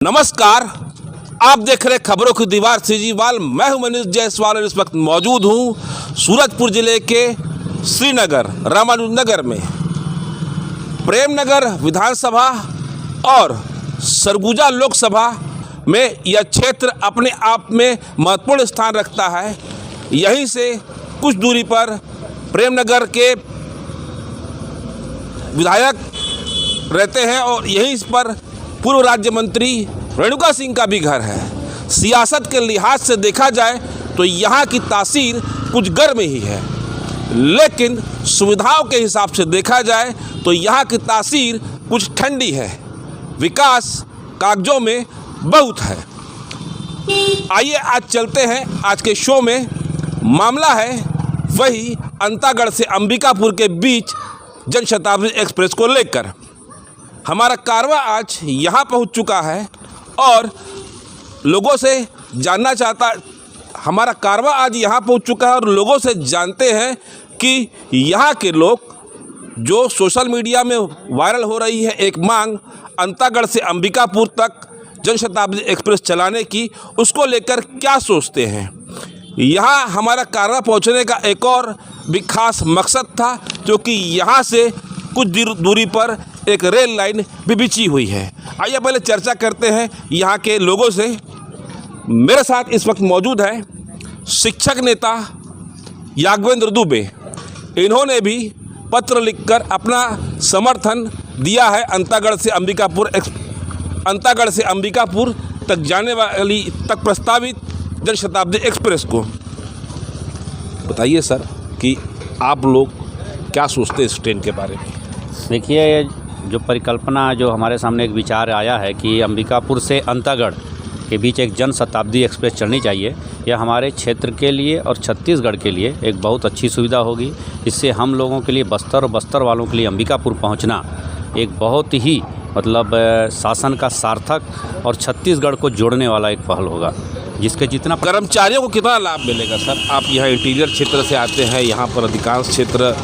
नमस्कार, आप देख रहे खबरों की दीवार सीजीवाल। मैं हूं मनीष जायसवाल और इस वक्त मौजूद हूं सूरजपुर जिले के श्रीनगर रामानुजनगर में। प्रेमनगर विधानसभा और सरगुजा लोकसभा में यह क्षेत्र अपने आप में महत्वपूर्ण स्थान रखता है। यहीं से कुछ दूरी पर प्रेमनगर के विधायक रहते हैं और यहीं पर पूर्व राज्य मंत्री रेणुका सिंह का भी घर है। सियासत के लिहाज से देखा जाए तो यहाँ की तासीर कुछ गर्म ही है, लेकिन सुविधाओं के हिसाब से देखा जाए तो यहाँ की तासीर कुछ ठंडी है। विकास कागजों में बहुत है। आइए आज चलते हैं आज के शो में। मामला है वही अंतागढ़ से अंबिकापुर के बीच जनशताब्दी एक्सप्रेस को लेकर। हमारा कारवां आज यहाँ पहुँच चुका है और लोगों से जानना चाहता हमारा कारवां आज यहाँ पहुँच चुका है और लोगों से जानते हैं कि यहाँ के लोग जो सोशल मीडिया में वायरल हो रही है एक मांग अंतागढ़ से अंबिकापुर तक जनशताब्दी एक्सप्रेस चलाने की, उसको लेकर क्या सोचते हैं। यहाँ हमारा कारवां पहुँचने का एक और भी खास मकसद था, क्योंकि यहाँ से कुछ दूरी पर एक रेल लाइन भी बिछी हुई है। आइए पहले चर्चा करते हैं यहाँ के लोगों से। मेरे साथ इस वक्त मौजूद है शिक्षक नेता याग्वेंद्र दुबे। इन्होंने भी पत्र लिखकर अपना समर्थन दिया है अंतागढ़ से अंबिकापुर तक जाने वाली तक प्रस्तावित जनशताब्दी एक्सप्रेस को। बताइए सर कि आप लोग क्या सोचते हैं इस ट्रेन के बारे में। देखिए, जो परिकल्पना जो हमारे सामने एक विचार आया है कि अंबिकापुर से अंतागढ़ के बीच एक जन शताब्दी एक्सप्रेस चलनी चाहिए, यह हमारे क्षेत्र के लिए और छत्तीसगढ़ के लिए एक बहुत अच्छी सुविधा होगी। इससे हम लोगों के लिए बस्तर और बस्तर वालों के लिए अंबिकापुर पहुंचना एक बहुत ही शासन का सार्थक और छत्तीसगढ़ को जोड़ने वाला एक पहल होगा, जिसके जितना कर्मचारियों को कितना लाभ मिलेगा सर। आप यहाँ इंटीरियर क्षेत्र से आते हैं, यहाँ पर अधिकांश क्षेत्र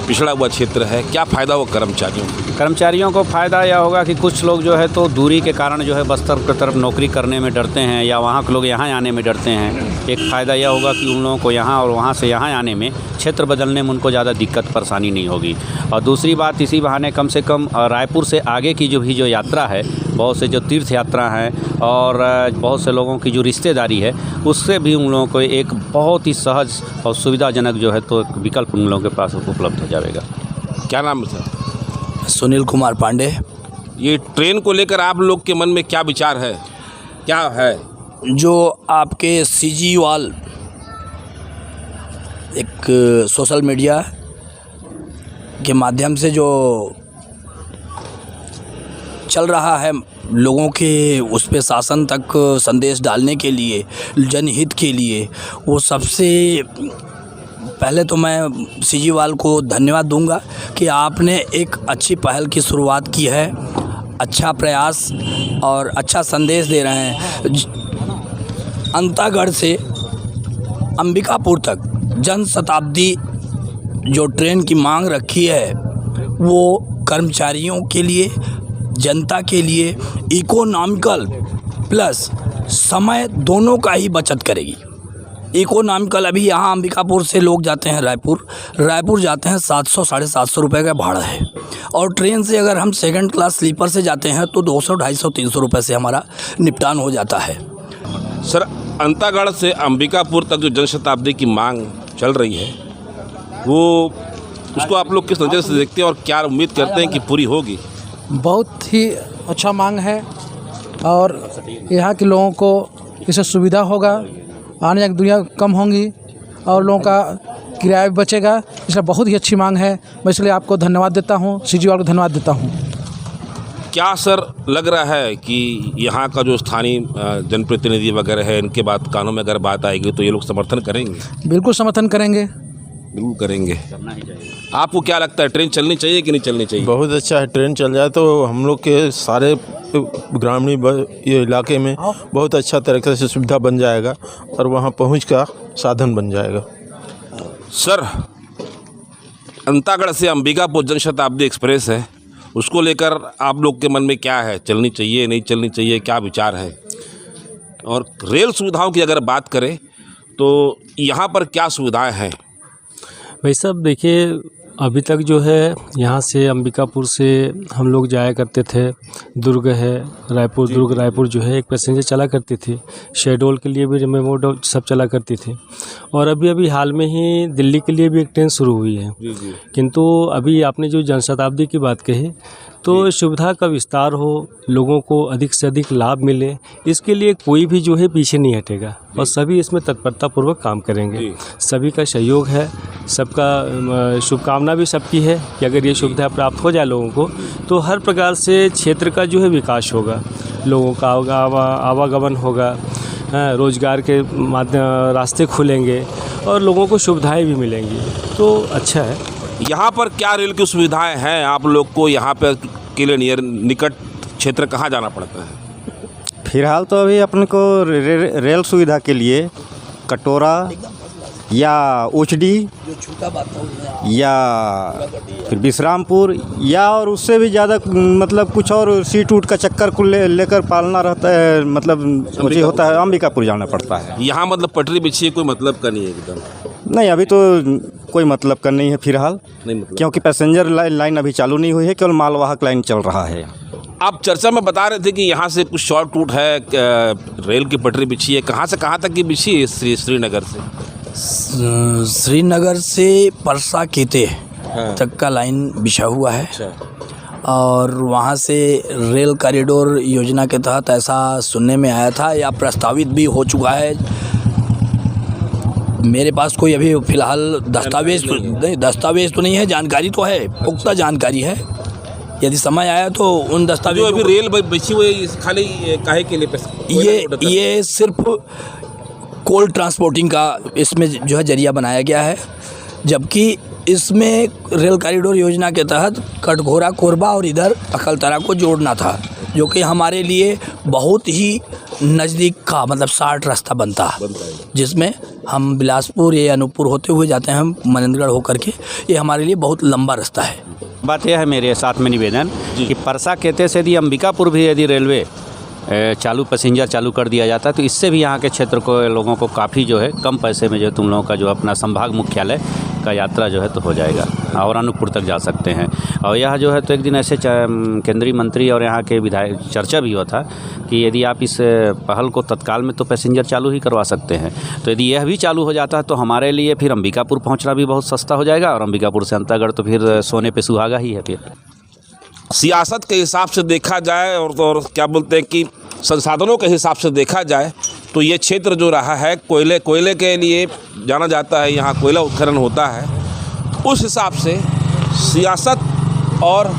पिछड़ा हुआ क्षेत्र है, क्या फ़ायदा हो कर्मचारियों को फ़ायदा यह होगा कि कुछ लोग जो है तो दूरी के कारण जो है बस्तर की तरफ नौकरी करने में डरते हैं या वहाँ के लोग यहाँ आने में डरते हैं। एक फ़ायदा यह होगा कि उन लोगों को यहाँ और वहाँ से यहाँ आने में, क्षेत्र बदलने में उनको ज़्यादा दिक्कत परेशानी नहीं होगी। और दूसरी बात, इसी बहाने कम से कम रायपुर से आगे की जो यात्रा है, बहुत से जो तीर्थ यात्रा हैं और बहुत से लोगों की जो रिश्तेदारी है, उससे भी उन लोगों को एक बहुत ही सहज और सुविधाजनक जो है तो एक विकल्प उन लोगों के पास उपलब्ध हो जाएगा। क्या नाम है सर। सुनील कुमार पांडे। ये ट्रेन को लेकर आप लोग के मन में क्या विचार है, क्या है। जो आपके सीजीवाल एक सोशल मीडिया के माध्यम से जो चल रहा है, लोगों के उस पे शासन तक संदेश डालने के लिए, जनहित के लिए, वो सबसे पहले तो मैं सीजीवाल को धन्यवाद दूंगा कि आपने एक अच्छी पहल की शुरुआत की है। अच्छा प्रयास और अच्छा संदेश दे रहे हैं। अंतागढ़ से अंबिकापुर तक जन शताब्दी जो ट्रेन की मांग रखी है, वो कर्मचारियों के लिए, जनता के लिए इकोनॉमिकल प्लस समय दोनों का ही बचत करेगी। इकोनॉमिकल, अभी यहाँ अंबिकापुर से लोग जाते हैं रायपुर जाते हैं 700-750 रुपये का भाड़ा है, और ट्रेन से अगर हम सेकंड क्लास स्लीपर से जाते हैं तो 200, 250, 300 रुपये से हमारा निपटान हो जाता है। सर, अंतागढ़ से अंबिकापुर तक जो जनशताब्दी की मांग चल रही है, वो उसको आप लोग किस नज़र से देखते हैं और क्या उम्मीद करते हैं कि पूरी होगी। बहुत ही अच्छा मांग है और यहाँ के लोगों को इससे सुविधा होगा, आने जाने की दूरियाँ कम होंगी और लोगों का किराया भी बचेगा। इसलिए बहुत ही अच्छी मांग है। मैं इसलिए आपको धन्यवाद देता हूँ, सीजीवाल को धन्यवाद देता हूँ। क्या सर लग रहा है कि यहाँ का जो स्थानीय जनप्रतिनिधि वगैरह है, इनके बात कानों में अगर बात आएगी तो ये लोग समर्थन करेंगे। बिल्कुल समर्थन करेंगे, बिल्कुल करेंगे। आपको क्या लगता है, ट्रेन चलनी चाहिए कि नहीं चलनी चाहिए। बहुत अच्छा है, ट्रेन चल जाए तो हम लोग के सारे ग्रामीण ये इलाके में बहुत अच्छा तरीके से सुविधा बन जाएगा और वहाँ पहुँच का साधन बन जाएगा। सर, अंतागढ़ से अंबिकापुर जनशताब्दी एक्सप्रेस है उसको लेकर आप लोग के मन में क्या है, चलनी चाहिए नहीं चलनी चाहिए, क्या विचार है? और रेल सुविधाओं की अगर बात करें तो यहाँ पर क्या सुविधाएं हैं? भाई साहब देखिए, अभी तक जो है यहाँ से अंबिकापुर से हम लोग जाया करते थे, दुर्ग है, रायपुर, दुर्ग रायपुर जो है एक पैसेंजर चला करती थी। शेडोल के लिए भी मेमो सब चला करती थी। और अभी अभी हाल में ही दिल्ली के लिए भी एक ट्रेन शुरू हुई है। किंतु अभी आपने जो जनशताब्दी की बात कही, तो सुविधा का विस्तार हो, लोगों को अधिक से अधिक लाभ मिले, इसके लिए कोई भी जो है पीछे नहीं हटेगा और सभी इसमें तत्परतापूर्वक काम करेंगे। सभी का सहयोग है, सबका शुभकामना भी सबकी है कि अगर ये सुविधा प्राप्त हो जाए लोगों को, तो हर प्रकार से क्षेत्र का जो है विकास होगा, लोगों का आवागमन होगा, रोजगार के माध्यम रास्ते खुलेंगे और लोगों को सुविधाएं भी मिलेंगी, तो अच्छा है। यहाँ पर क्या रेल की सुविधाएं हैं? आप लोग को यहाँ पर के लिए निकट क्षेत्र कहाँ जाना पड़ता है? फिलहाल तो अभी अपन को रेल सुविधा के लिए कटोरा या ओचडी या फिर विश्रामपुर या और उससे भी ज़्यादा मतलब कुछ और सीट उट का चक्कर को लेकर पालना रहता है, मतलब मुझे होता है अंबिकापुर जाना पड़ता है। यहाँ मतलब पटरी बिछी है, कोई मतलब का नहीं है एकदम? नहीं, अभी तो कोई मतलब का नहीं है फिलहाल, नहीं मतलब, क्योंकि पैसेंजर लाइन अभी चालू नहीं हुई है, केवल मालवाहक लाइन चल रहा है। आप चर्चा में बता रहे थे कि यहाँ से कुछ शॉर्ट रूट है, रेल की पटरी बिछी है, कहाँ से कहाँ तक की बिछी है? श्रीनगर से श्रीनगर से परसा केते तक का लाइन बिछा हुआ है। और वहाँ से रेल कॉरिडोर योजना के तहत ऐसा सुनने में आया था या प्रस्तावित भी हो चुका है। मेरे पास कोई अभी फ़िलहाल दस्तावेज तो नहीं है, जानकारी तो है, पुख्ता जानकारी है। यदि समय आया तो उन दस्तावेज अभी रेल बिछी हुई खाली काहे के लिए? ये सिर्फ कोल ट्रांसपोर्टिंग का इसमें जो है जरिया बनाया गया है, जबकि इसमें रेल कॉरिडोर योजना के तहत कटघोरा, कोरबा और इधर अकलतरा को जोड़ना था, जो कि हमारे लिए बहुत ही नज़दीक का मतलब 60 रास्ता बनता है, जिसमें हम बिलासपुर या अनूपपुर होते हुए जाते हैं मनेंद्रगढ़ होकर के। ये हमारे लिए बहुत लंबा रास्ता है। बात यह है मेरे साथ में निवेदन कि परसा केते से यदि अंबिकापुर भी यदि रेलवे पैसेंजर चालू कर दिया जाता है, तो इससे भी यहाँ के क्षेत्र को लोगों को काफ़ी जो है कम पैसे में जो तुम लोगों का जो अपना संभाग मुख्यालय का यात्रा जो है तो हो जाएगा और अनूपपुर तक जा सकते हैं। और यह जो है तो एक दिन ऐसे केंद्रीय मंत्री और यहाँ के विधायक चर्चा भी हुआ था कि यदि आप इस पहल को तत्काल में तो पैसेंजर चालू ही करवा सकते हैं, तो यदि यह भी चालू हो जाता है तो हमारे लिए फिर अंबिकापुर पहुँचना भी बहुत सस्ता हो जाएगा और अंबिकापुर से अंतागढ़ तो फिर सोने पे सुहागा ही है। फिर सियासत के हिसाब से देखा जाए और क्या बोलते हैं कि संसाधनों के हिसाब से देखा जाए तो ये क्षेत्र जो रहा है कोयले के लिए जाना जाता है, यहाँ कोयला उत्खनन होता है। उस हिसाब से सियासत और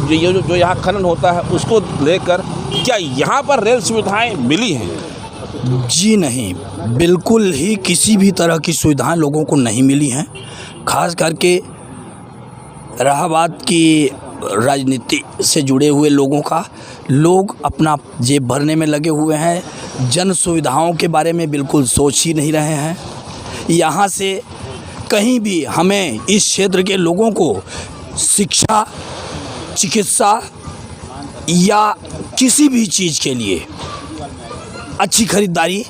जो यहाँ खनन होता है उसको लेकर क्या यहाँ पर रेल सुविधाएं मिली हैं? जी नहीं, बिल्कुल ही किसी भी तरह की सुविधाएं लोगों को नहीं मिली हैं। खास करके रहा बात की राजनीति से जुड़े हुए लोगों का, लोग अपना जेब भरने में लगे हुए हैं, जन सुविधाओं के बारे में बिल्कुल सोच ही नहीं रहे हैं। यहाँ से कहीं भी हमें इस क्षेत्र के लोगों को शिक्षा, चिकित्सा या किसी भी चीज़ के लिए अच्छी खरीदारी,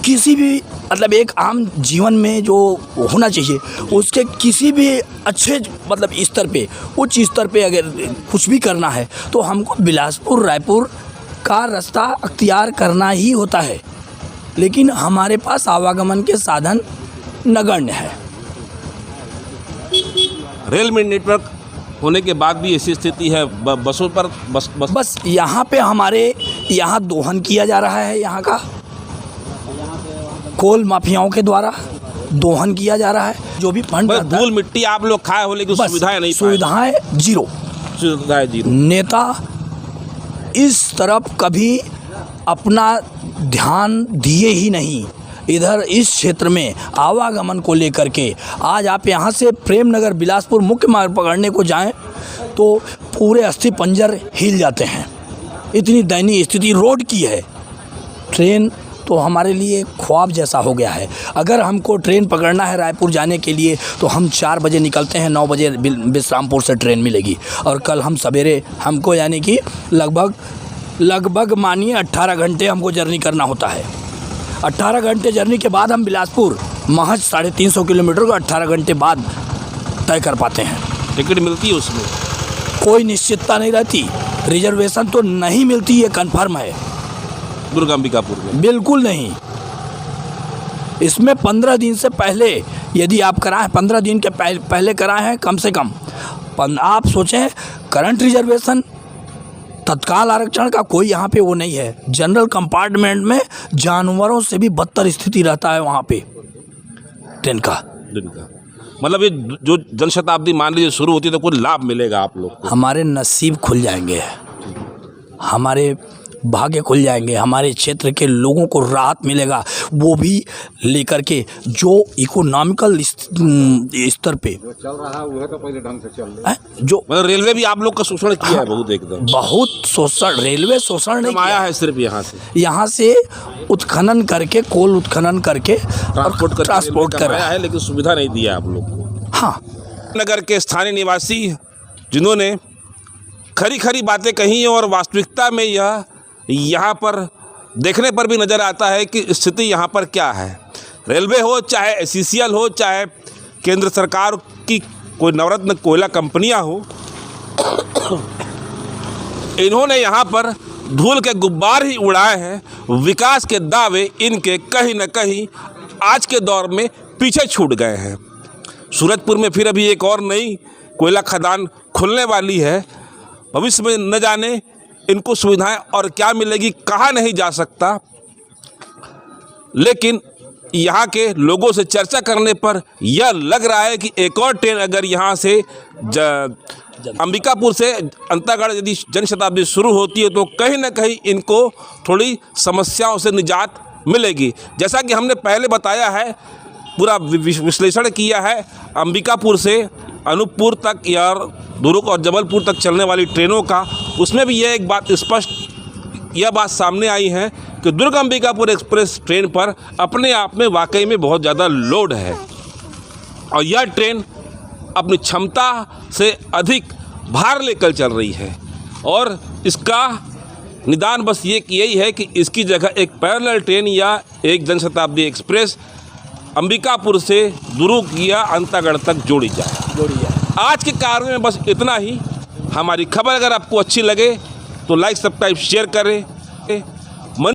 किसी भी मतलब एक आम जीवन में जो होना चाहिए उसके किसी भी अच्छे मतलब स्तर पे, उच्च स्तर पे अगर कुछ भी करना है तो हमको बिलासपुर रायपुर का रास्ता अख्तियार करना ही होता है। लेकिन हमारे पास आवागमन के साधन नगण्य है। रेल में नेटवर्क होने के बाद भी ऐसी स्थिति है, बसों पर बस यहाँ पे हमारे यहाँ दोहन किया जा रहा है, यहाँ का कोल माफियाओं के द्वारा दोहन किया जा रहा है। जो भी फंड धूल मिट्टी आप लोग खाए हो, लेकिन सुविधाएं नहीं, सुविधाएं जीरो। नेता इस तरफ कभी अपना ध्यान दिए ही नहीं। इधर इस क्षेत्र में आवागमन को लेकर के आज आप यहाँ से प्रेम नगर बिलासपुर मुख्य मार्ग पकड़ने को जाएं तो पूरे अस्थि पंजर हिल जाते हैं। इतनी दयनीय स्थिति रोड की है। ट्रेन तो हमारे लिए ख्वाब जैसा हो गया है। अगर हमको ट्रेन पकड़ना है रायपुर जाने के लिए तो हम 4 बजे निकलते हैं, 9 बजे विश्रामपुर से ट्रेन मिलेगी। और कल हम सवेरे हमको यानी कि लगभग मानिए 18 घंटे हमको जर्नी करना होता है। 18 घंटे जर्नी के बाद हम बिलासपुर महज 350 किलोमीटर को 18 घंटे बाद तय कर पाते हैं। टिकट मिलती है उसमें? कोई निश्चितता नहीं रहती, रिजर्वेशन तो नहीं मिलती, ये कन्फर्म है। दुर्ग अंबिकापुर में बिल्कुल नहीं। इसमें 15 दिन से पहले यदि आप कराएं, 15 दिन के पहले कराए हैं कम से कम। आप सोचें, करंट रिजर्वेशन तत्काल आरक्षण का कोई यहाँ पे वो नहीं है। जनरल कंपार्टमेंट में जानवरों से भी बदतर स्थिति रहता है वहाँ पे ट्रेन का। मतलब ये जो जनशताब्दी मान लीजिए शुरू होती है तो कोई लाभ मिलेगा आप लोग को? हमारे नसीब खुल जाएंगे, हमारे भाग्य खुल जाएंगे, हमारे क्षेत्र के लोगों को राहत मिलेगा, वो भी लेकर के जो इकोनॉमिकल स्तर पे चल रहा है वो तो पहले ढंग से चल रहा है। जो मतलब रेलवे भी आप लोग का शोषण किया है बहुत, एकदम बहुत शोषण। रेलवे शोषण नहीं आया किया है सिर्फ यहाँ से उत्खनन करके, कोल उत्खनन करके ट्रांसपोर्ट कर रहा है, लेकिन सुविधा नहीं दिया आप लोग को। हाँ, नगर के स्थानीय निवासी जिन्होंने खरी खरी बातें कही और वास्तविकता में यह यहाँ पर देखने पर भी नज़र आता है कि स्थिति यहाँ पर क्या है। रेलवे हो, चाहे एससीसीएल हो, चाहे केंद्र सरकार की कोई नवरत्न कोयला कंपनियाँ हो, इन्होंने यहाँ पर धूल के गुब्बार ही उड़ाए हैं। विकास के दावे इनके कहीं न कहीं आज के दौर में पीछे छूट गए हैं। सूरजपुर में फिर अभी एक और नई कोयला खदान खुलने वाली है। भविष्य में न जाने इनको सुविधाएं और क्या मिलेगी, कहा नहीं जा सकता। लेकिन यहाँ के लोगों से चर्चा करने पर यह लग रहा है कि एक और ट्रेन अगर यहाँ से अंबिकापुर से अंतागढ़ यदि जनशताब्दी शुरू होती है तो कहीं ना कहीं इनको थोड़ी समस्याओं से निजात मिलेगी। जैसा कि हमने पहले बताया है, पूरा विश्लेषण किया है अंबिकापुर से अनूपपुर तक या दुर्ग और जबलपुर तक चलने वाली ट्रेनों का, उसमें भी यह एक बात स्पष्ट यह बात सामने आई है कि दुर्ग अंबिकापुर एक्सप्रेस ट्रेन पर अपने आप में वाकई में बहुत ज़्यादा लोड है और यह ट्रेन अपनी क्षमता से अधिक भार लेकर चल रही है। और इसका निदान बस यही है कि इसकी जगह एक पैरेलल ट्रेन या एक जनशताब्दी एक्सप्रेस अंबिकापुर से दुर्ग या अंतागढ़ तक जोड़ी जाए। आज के कार्य में बस इतना ही। हमारी खबर अगर आपको अच्छी लगे तो लाइक, सब्सक्राइब, शेयर करें।